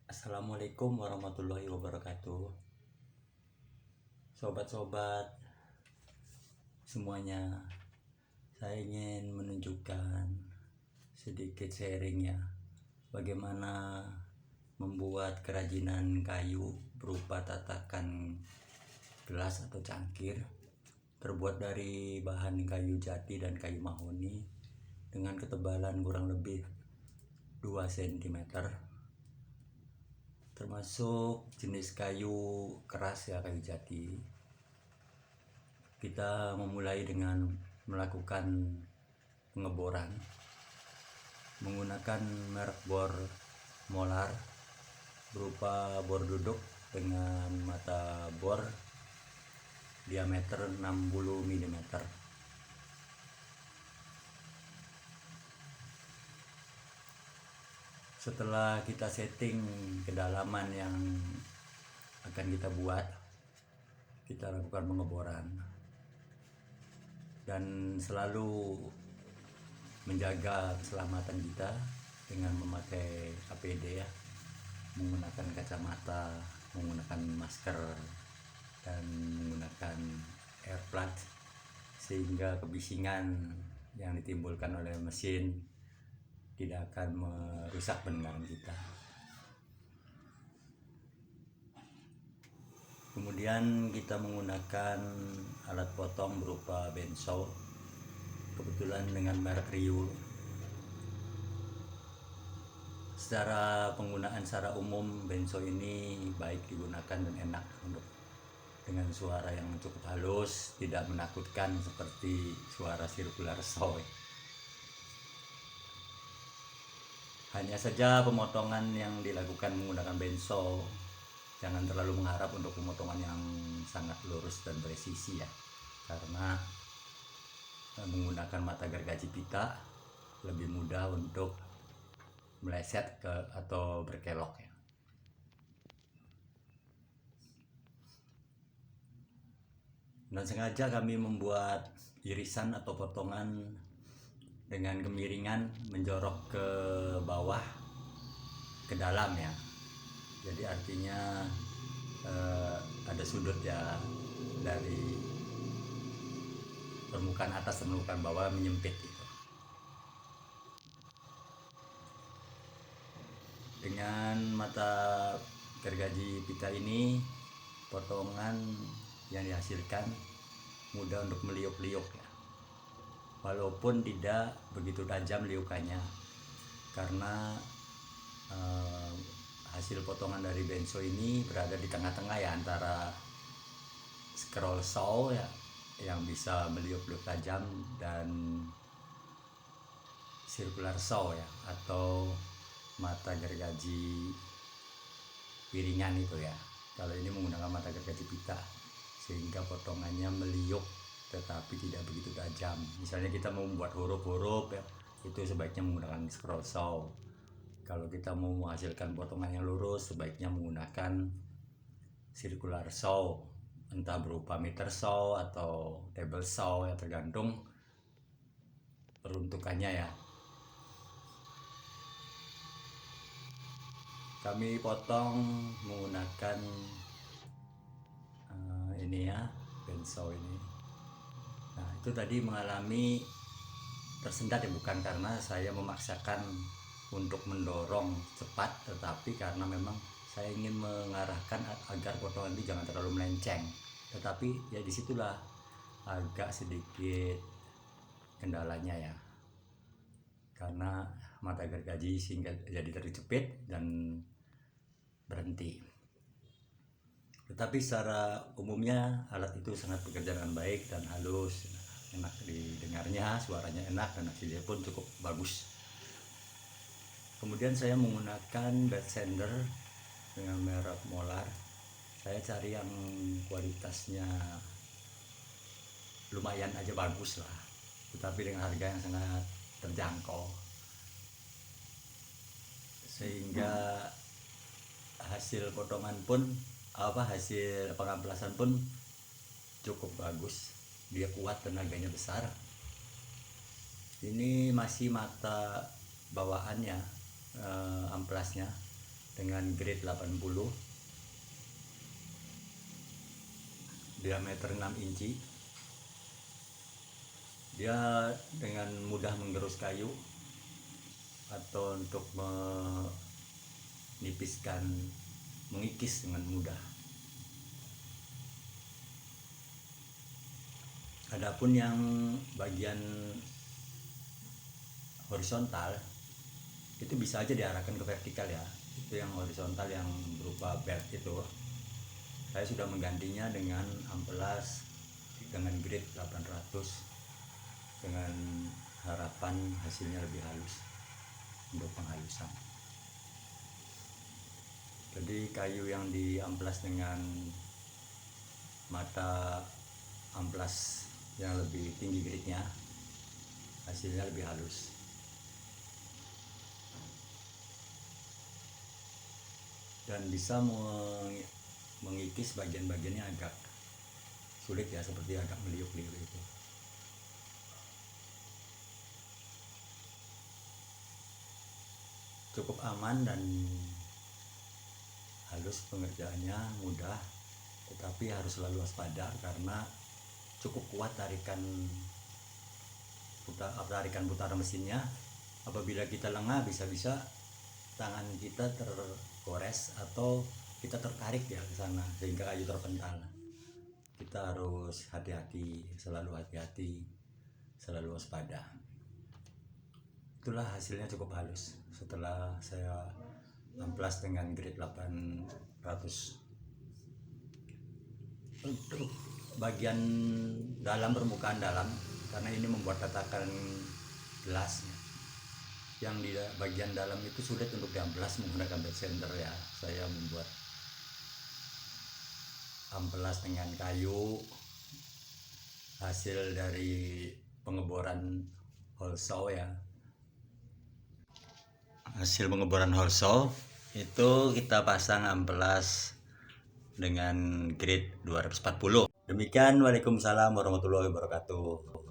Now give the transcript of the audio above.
Assalamualaikum warahmatullahi wabarakatuh. Sobat-sobat semuanya, saya ingin menunjukkan sedikit sharing ya, bagaimana membuat kerajinan kayu berupa tatakan gelas atau cangkir terbuat dari bahan kayu jati dan kayu mahoni dengan ketebalan kurang lebih 2 cm, termasuk jenis kayu keras ya, kayu jati. Kita memulai dengan melakukan pengeboran menggunakan merek bor molar berupa bor duduk dengan mata bor diameter 60 mm. Setelah kita setting kedalaman yang akan kita buat, kita lakukan pengeboran dan selalu menjaga keselamatan kita dengan memakai APD ya, menggunakan kacamata, menggunakan masker, dan menggunakan earplug sehingga kebisingan yang ditimbulkan oleh mesin tidak akan merusak pendengaran kita. Kemudian kita menggunakan alat potong berupa bensaw, kebetulan dengan merek Ryu. Secara penggunaan secara umum bensaw ini baik digunakan dan enak dengan suara yang cukup halus, tidak menakutkan seperti suara circular saw. Hanya saja pemotongan yang dilakukan menggunakan bensaw jangan terlalu mengharap untuk pemotongan yang sangat lurus dan presisi ya, karena menggunakan mata gergaji pita lebih mudah untuk meleset ke atau berkelok ya. Dan sengaja kami membuat irisan atau potongan dengan kemiringan menjorok ke bawah, ke dalam ya. Jadi artinya ada sudut ya, dari permukaan atas dan permukaan bawah menyempit gitu. Dengan mata gergaji pita ini, potongan yang dihasilkan mudah untuk meliuk-liuk ya, walaupun tidak begitu tajam liukannya, karena hasil potongan dari bensaw ini berada di tengah-tengah ya, antara scroll saw ya yang bisa meliuk-liuk tajam dan circular saw ya, atau mata gergaji piringan itu ya. Kalau ini menggunakan mata gergaji pita sehingga potongannya meliuk tetapi tidak begitu tajam. Misalnya kita mau membuat huruf-huruf ya, itu sebaiknya menggunakan scroll saw. Kalau kita mau menghasilkan potongan yang lurus, sebaiknya menggunakan circular saw, entah berupa meter saw atau table saw ya, tergantung peruntukannya ya. Kami potong menggunakan ini ya, bensaw ini. Nah, itu tadi mengalami tersendat ya, bukan karena saya memaksakan untuk mendorong cepat, tetapi karena memang saya ingin mengarahkan agar potongan itu jangan terlalu melenceng. Tetapi ya disitulah agak sedikit kendalanya ya, karena mata gergaji sehingga jadi terjepit dan berhenti. Tetapi secara umumnya alat itu sangat bekerja dengan baik dan halus, enak didengarnya, suaranya enak, dan hasilnya pun cukup bagus. Kemudian saya menggunakan bed sander dengan merek molar. Saya cari yang kualitasnya lumayan aja bagus lah, tetapi dengan harga yang sangat terjangkau, sehingga hasil potongan pun hasil pengamplasan pun cukup bagus. Dia kuat, tenaganya besar. Ini masih mata bawaannya, amplasnya dengan grade 80, diameter 6 inci. Dia dengan mudah menggerus kayu atau untuk menipiskan, mengikis dengan mudah. Adapun yang bagian horizontal itu bisa aja diarahkan ke vertikal ya. Itu yang horizontal yang berupa belt itu. Saya sudah menggantinya dengan amplas dengan grade 800 dengan harapan hasilnya lebih halus untuk penghalusan. Jadi kayu yang diamplas dengan mata amplas yang lebih tinggi grade-nya hasilnya lebih halus. Dan bisa mengikis bagian-bagiannya agak sulit ya, seperti agak meliuk-liuk itu. Cukup aman dan halus pengerjaannya, mudah, tetapi harus selalu waspada karena cukup kuat tarikan putaran mesinnya. Apabila kita lengah, bisa-bisa tangan kita tergores atau kita tertarik ya ke sana sehingga kayu terpental. Kita harus hati-hati, selalu hati-hati, selalu waspada. Itulah hasilnya cukup halus setelah saya amplas dengan grade 800. Untuk bagian dalam, permukaan dalam, karena ini membuat tatakan gelas, yang di bagian dalam itu sulit untuk diamplas menggunakan bed center ya. Saya membuat amplas dengan kayu hasil dari pengeboran hole saw ya. Hasil pengeboran hole saw itu kita pasang amplas dengan grade 240. Demikian, waalaikumsalam warahmatullahi wabarakatuh.